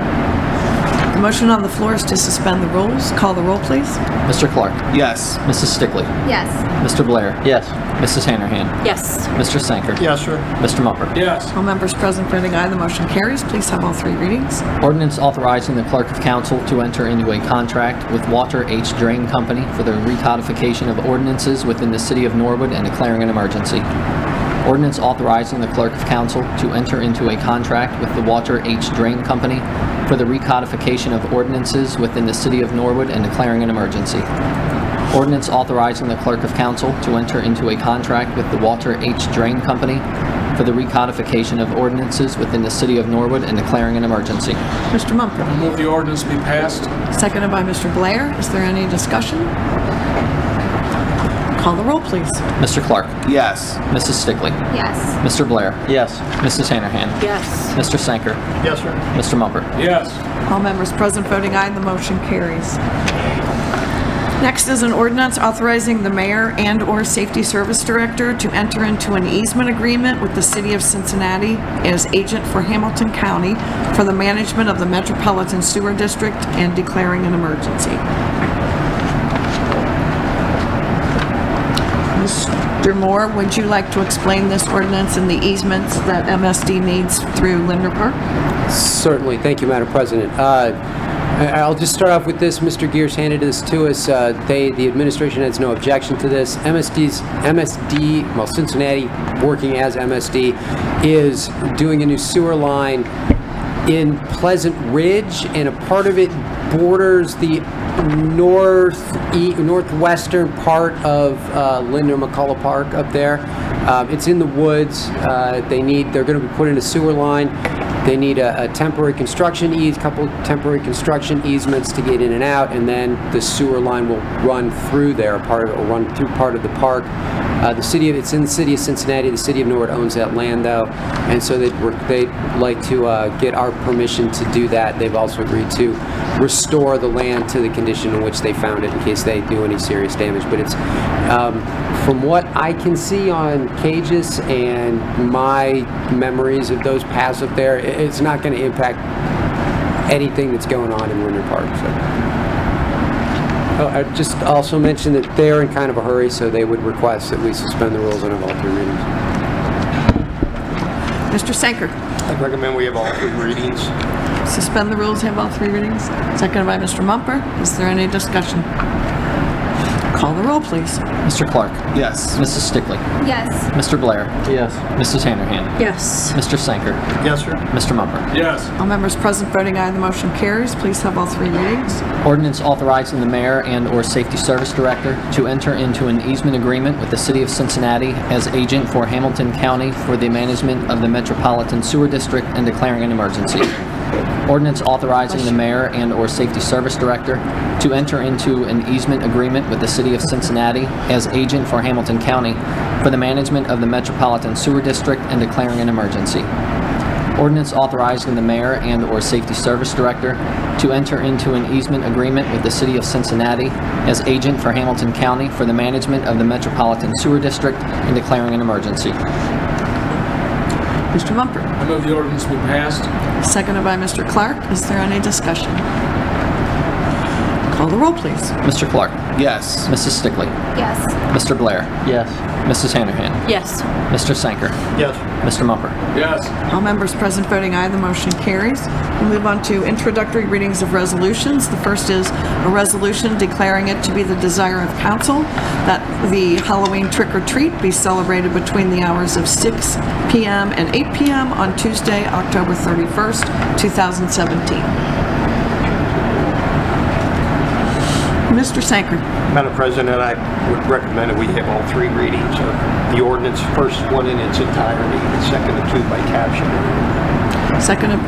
The motion on the floor is to suspend the rules. Call the roll, please. Mr. Clark. Yes. Mrs. Stickley. Yes. Mr. Blair. Yes. Mrs. Hanrahan. Yes. Mr. Sanker. Yes, sir. Mr. Mumper. Yes. All members present voting aye, the motion carries. Please have all 3 readings. Ordinance authorizing the clerk of council to enter into a contract with Walter H. Drain Company for the recodification of ordinances within the city of Norwood and declaring an emergency. Ordinance authorizing the clerk of council to enter into a contract with the Walter H. Drain Company for the recodification of ordinances within the city of Norwood and declaring an emergency. Ordinance authorizing the clerk of council to enter into a contract with the Walter H. Drain Company for the recodification of ordinances within the city of Norwood and declaring an emergency. Mr. Mumper. I move the ordinance be passed. Seconded by Mr. Blair. Is there any discussion? Call the roll, please. Mr. Clark. Yes. Mrs. Stickley. Yes. Mr. Blair. Yes. Mrs. Hanrahan. Yes. Mr. Sanker. Yes, sir. Mr. Mumper. Yes. All members present voting aye, the motion carries. Next is an ordinance authorizing the mayor and/or safety service director to enter into an easement agreement with the city of Cincinnati as agent for Hamilton County for the management of the Metropolitan Sewer District and declaring an emergency. Mr. Moore, would you like to explain this ordinance and the easements that MSD needs through Linder Park? Certainly. Thank you, Madam President. I'll just start off with this. Mr. Gears handed this to us. The administration has no objection to this. Cincinnati, working as MSD, is doing a new sewer line in Pleasant Ridge, and a part of it borders the northwestern part of Linder McCullough Park up there. It's in the woods. They're going to be putting a sewer line. They need a temporary construction couple temporary construction easements to get in and out, and then the sewer line will run through there. It will run through part of the park. It's in the city of Cincinnati. The city of Norwood owns that land, though, and so they'd like to get our permission to do that. They've also agreed to restore the land to the condition in which they found it in case they do any serious damage. But it's from what I can see on Cages and my memories of those paths up there, it's not going to impact anything that's going on in Winter Park. So. I just also mentioned that they're in kind of a hurry, so they would request that we suspend the rules and have all 3 readings. Mr. Sanker. I recommend we have all 3 readings. Suspend the rules, have all 3 readings. Seconded by Mr. Mumper. Is there any discussion? Call the roll, please. Mr. Clark. Yes. Mrs. Stickley. Yes. Mr. Blair. Yes. Mrs. Handerhan. Yes. Mr. Sanker. Yes, sir. Mr. Mumper. Yes. All members present voting aye, the motion carries. Please have all 3 readings. Ordinance authorizing the mayor and/or safety service director to enter into an easement agreement with the city of Cincinnati as agent for Hamilton County for the management of the Metropolitan Sewer District and declaring an emergency. Ordinance authorizing the mayor and/or safety service director to enter into an easement agreement with the city of Cincinnati as agent for Hamilton County for the management of the Metropolitan Sewer District and declaring an emergency. Ordinance authorizing the mayor and/or safety service director to enter into an easement agreement with the city of Cincinnati as agent for Hamilton County for the management of the Metropolitan Sewer District and declaring an emergency. Mr. Mumper. I move the ordinance be passed. Seconded by Mr. Clark. Is there any discussion? Call the roll, please. Mr. Clark. Yes. Mrs. Stickley. Yes. Mr. Blair. Yes. Mrs. Handerhan. Yes. Mr. Sanker. Yes. Mr. Mumper. Yes. All members present voting aye, the motion carries. We move on to introductory readings of resolutions. The first is a resolution declaring it to be the desire of council that the Halloween trick-or-treat be celebrated between the hours of 6 p.m. and 8 p.m. on Tuesday, October 31st, 2017. Mr. Sanker. Madam President, I would recommend that we have all 3 readings of the ordinance, first one in its entirety, and second and 2 by caption. Seconded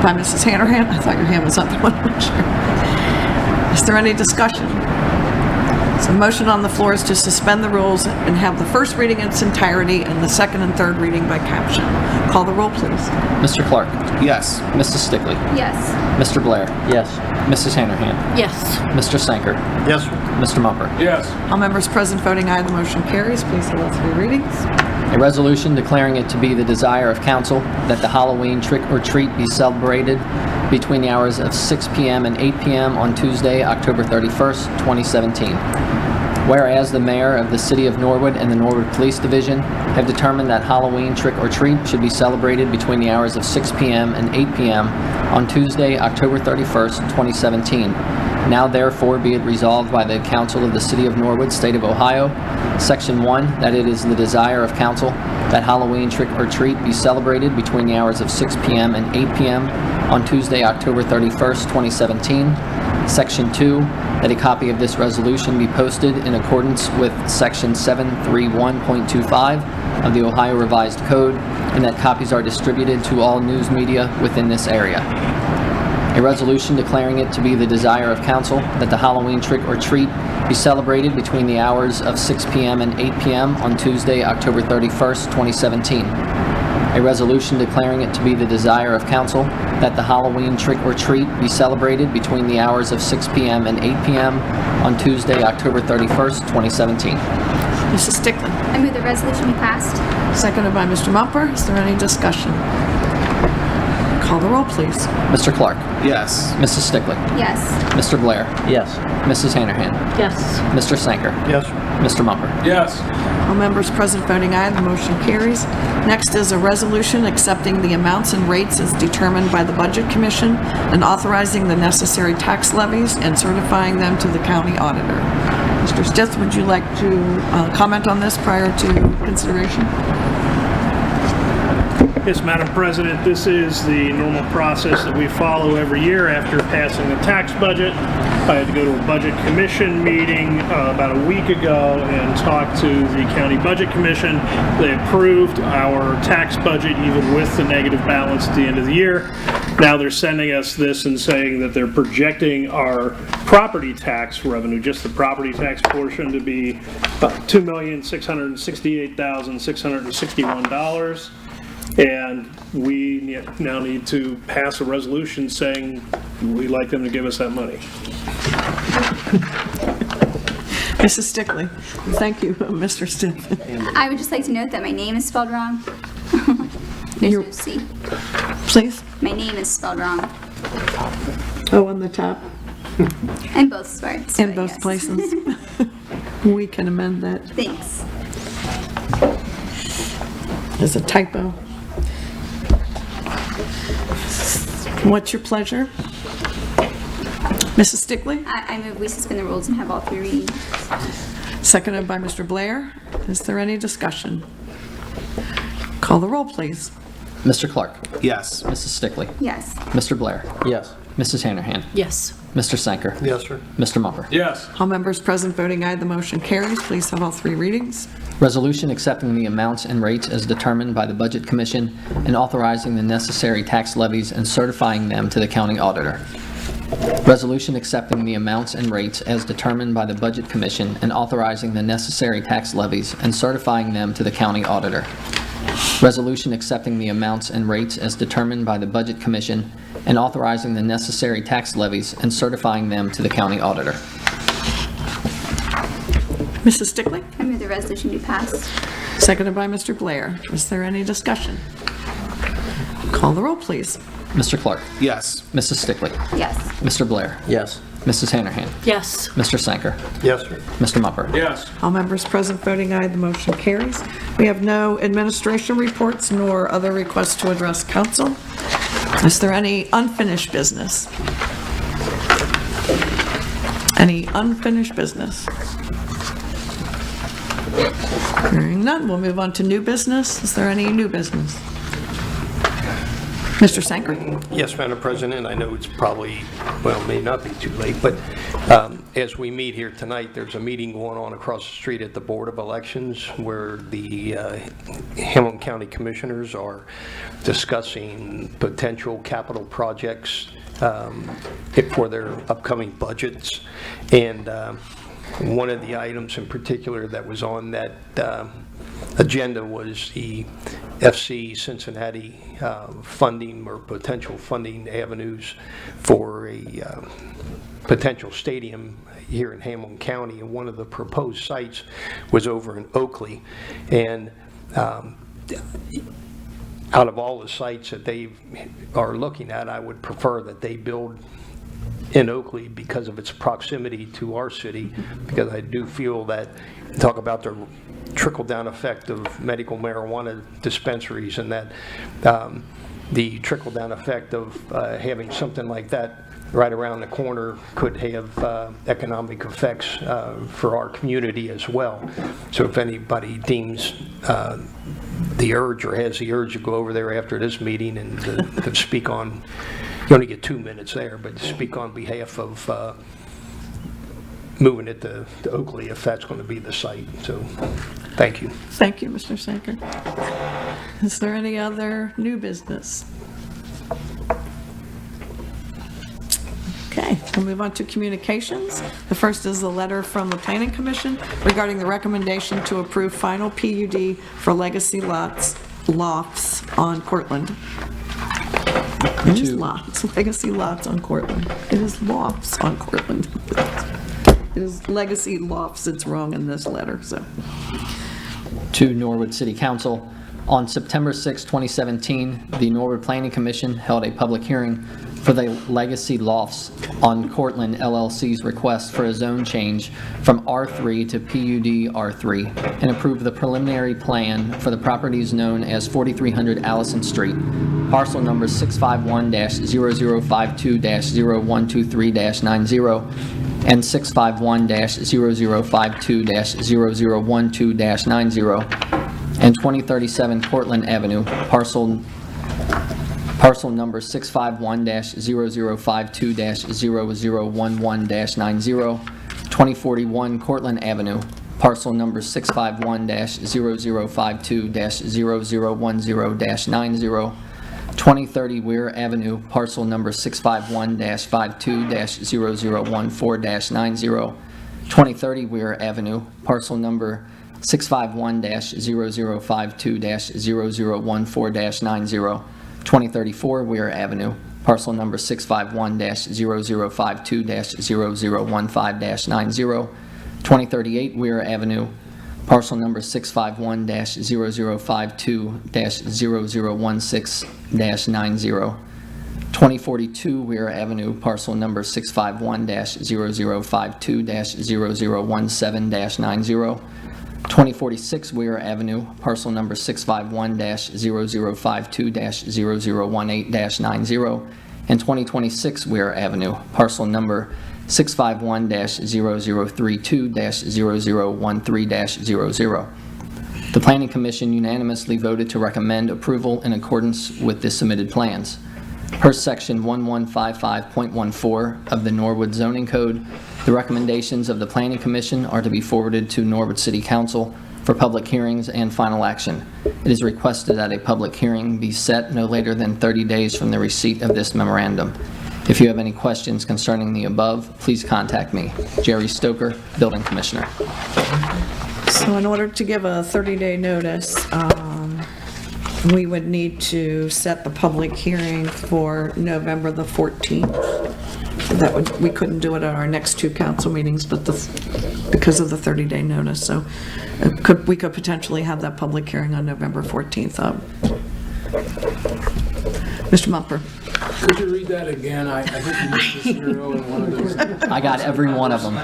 by Mrs. Handerhan. I thought your hand was up. I wasn't sure. Is there any discussion? So the motion on the floor is to suspend the rules and have the first reading in its entirety and the second and third reading by caption. Call the roll, please. Mr. Clark. Yes. Mrs. Stickley. Yes. Mr. Blair. Yes. Mrs. Handerhan. Yes. Mr. Sanker. Yes, sir. Mr. Mumper. Yes. All members present voting aye, the motion carries. Please have all 3 readings. A resolution declaring it to be the desire of council that the Halloween trick-or-treat be celebrated between the hours of 6 p.m. and 8 p.m. on Tuesday, October 31st, 2017. Whereas the mayor of the city of Norwood and the Norwood Police Division have determined that Halloween trick-or-treat should be celebrated between the hours of 6 p.m. and 8 p.m. on Tuesday, October 31st, 2017. Now therefore be it resolved by the Council of the City of Norwood, State of Ohio, Section 1, that it is the desire of council that Halloween trick-or-treat be celebrated between the hours of 6 p.m. and 8 p.m. on Tuesday, October 31st, 2017. Section 2, that a copy of this resolution be posted in accordance with Section 731.25 of the Ohio Revised Code, and that copies are distributed to all news media within this area. A resolution declaring it to be the desire of council that the Halloween trick-or-treat be celebrated between the hours of 6 p.m. and 8 p.m. on Tuesday, October 31st, 2017. A resolution declaring it to be the desire of council that the Halloween trick-or-treat be celebrated between the hours of 6 p.m. and 8 p.m. on Tuesday, October 31st, 2017. Mrs. Stickley. I move the resolution be passed. Seconded by Mr. Mumper. Is there any discussion? Call the roll, please. Mr. Clark. Yes. Mrs. Stickley. Yes. Mr. Blair. Yes. Mrs. Handerhan. Yes. Mr. Sanker. Yes, sir. Mr. Mumper. Yes. All members present voting aye, the motion carries. Next is a resolution accepting the amounts and rates as determined by the Budget Commission and authorizing the necessary tax levies and certifying them to the county auditor. Mr. Stith, would you like to comment on this prior to consideration? Yes, Madam President, this is the normal process that we follow every year after passing the tax budget. I had to go to a budget commission meeting about a week ago and talk to the county budget commission. They approved our tax budget even with the negative balance at the end of the year. Now they're sending us this and saying that they're projecting our property tax revenue, just the property tax portion, to be $2,668,661. And we now need to pass a resolution saying we'd like them to give us that money. Mrs. Stickley. Thank you, Mr. Stiff. I would just like to note that my name is spelled wrong. There's no C. Please. My name is spelled wrong Oh, on the top. in both parts. In but both yes. places. We can amend that. Thanks. There's a typo. What's your pleasure? Mrs. Stickley? I move we suspend the rules and have all 3 readings. Seconded by Mr. Blair. Is there any discussion? Call the roll, please. Mr. Clark. Yes. Mrs. Stickley. Yes. Mr. Blair. Yes. Mrs. Hanahan. Yes. Mr. Sanker. Yes, sir. Mr. Mumper. Yes. All members present voting aye, the motion carries. Please have all 3 readings. Resolution accepting the amounts and rates as determined by the Budget Commission and authorizing the necessary tax levies and certifying them to the county auditor. Resolution accepting the amounts and rates as determined by the Budget Commission and authorizing the necessary tax levies and certifying them to the county auditor. Resolution accepting the amounts and rates as determined by the Budget Commission and authorizing the necessary tax levies and certifying them to the county auditor. Mrs. Stickley? I move the resolution be passed. Seconded by Mr. Blair. Is there any discussion? Call the roll, please. Mr. Clark. Yes. Mrs. Stickley. Yes. Mr. Blair. Yes. Mrs. Hanahan. Yes. Mr. Sanker. Yes, sir. Mr. Mumper. Yes. All members present voting aye, the motion carries. We have no administration reports nor other requests to address council. Is there any unfinished business? Any unfinished business? Hearing none, we'll move on to new business. Is there any new business? Mr. Sanker? Yes, Madam President, I know it's probably, well, may not be too late, but as we meet here tonight, there's a meeting going on across the street at the Board of Elections where the Hamilton County Commissioners are discussing potential capital projects for their upcoming budgets. And one of the items in particular that was on that agenda was the FC Cincinnati funding or potential funding avenues for a potential stadium here in Hamilton County, and one of the proposed sites was over in Oakley. And out of all the sites that they are looking at, I would prefer that they build in Oakley because of its proximity to our city, because I do feel that, talk about the trickle-down effect of medical marijuana dispensaries, and that the trickle-down effect of having something like that right around the corner could have economic effects for our community as well. So if anybody deems the urge or has the urge to go over there after this meeting and to speak on, you only get 2 minutes there, but to speak on behalf of moving it to Oakley if that's going to be the site. So thank you. Thank you, Mr. Sanker. Is there any other new business? Okay, we'll move on to communications. The first is a letter from the Planning Commission regarding the recommendation to approve final PUD for legacy lofts on Cortland. It is lots, legacy lots on Cortland. It is lofts on Cortland. It is legacy lofts, it's wrong in this letter, so. To Norwood City Council, on September 6, 2017, the Norwood Planning Commission held a public hearing for the Legacy Lofts on Cortland LLC's request for a zone change from R3 to PUD R3 and approved the preliminary plan for the properties known as 4300 Allison Street, parcel number 651-0052-0123-90 and 651-0052-0012-90 and 2037 Cortland Avenue, parcel Parcel number 651-0052-0011-90, 2041 Cortlandt Avenue. Parcel number 651-0052-0010-90, 2030 Weir Avenue. Parcel number 651-52-0014-90, 2030 Weir Avenue. Parcel number 651-0052-0014-90, 2034 Weir Avenue. Parcel number 651-0052-0015-90, 2038 Weir Avenue. Parcel number 651-0052-0016-90, 2042 Weir Avenue. Parcel number 651-0052-0017-90, 2046 Weir Avenue. Parcel number 651-0052-0018-90, and 2026 Weir Avenue. Parcel number 651-0032-0013-00. The Planning Commission unanimously voted to recommend approval in accordance with the submitted plans. Per Section 1155.14 of the Norwood Zoning Code, the recommendations of the Planning Commission are to be forwarded to Norwood City Council for public hearings and final action. It is requested that a public hearing be set no later than 30 days from the receipt of this memorandum. If you have any questions concerning the above, please contact me, Jerry Stoker, Building Commissioner. So in order to give a 30-day notice, we would need to set the public hearing for November the 14th. We couldn't do it at our next two council meetings, but because of the 30-day notice. So we could potentially have that public hearing on November 14th. Mr. Mumper. Could you read that again? I think you missed a zero in one of those. I got every one of them.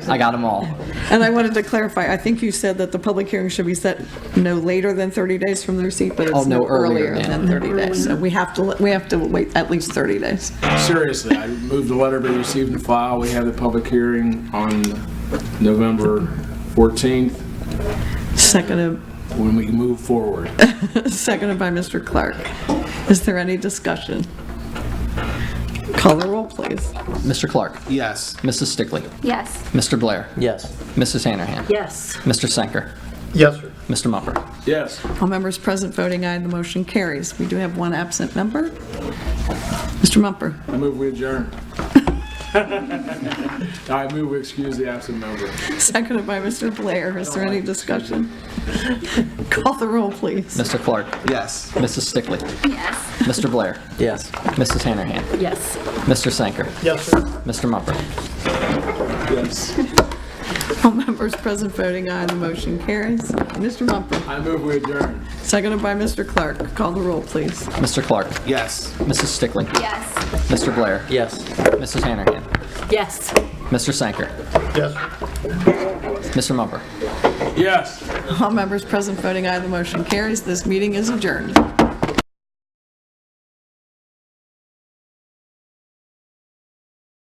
I got them all. And I wanted to clarify, I think you said that the public hearing should be set no later than 30 days from the receipt, but it's no earlier than 30 days. So we have to wait at least 30 days. Seriously, I moved the letter be received and filed. We have the public hearing on November 14th. Seconded. When we move forward. Seconded by Mr. Clark. Is there any discussion? Call the roll, please. Mr. Clark? Yes. Mrs. Stickley? Yes. Mr. Blair? Yes. Mrs. Hanahan? Yes. Mr. Senker? Yes, sir. Mr. Mumper? Yes. All members present voting aye, the motion carries. We do have one absent member. Mr. Mumper. I move we adjourn. I move we excuse the absent member. Seconded by Mr. Blair. Is there any discussion? Call the roll, please. Mr. Clark? Yes. Mrs. Stickley? Yes. Mr. Blair? Yes. Mrs. Hanahan? Yes. Mr. Senker? Yes, sir. Mr. Mumper? Yes. All members present voting aye, the motion carries. Mr. Mumper. I move we adjourn. Seconded by Mr. Clark. Call the roll, please. Mr. Clark? Yes. Mrs. Stickley? Yes. Mr. Blair? Yes. Mrs. Hanahan? Yes. Mr. Senker? Yes. Mr. Mumper? Yes. All members present voting aye, the motion carries. This meeting is adjourned.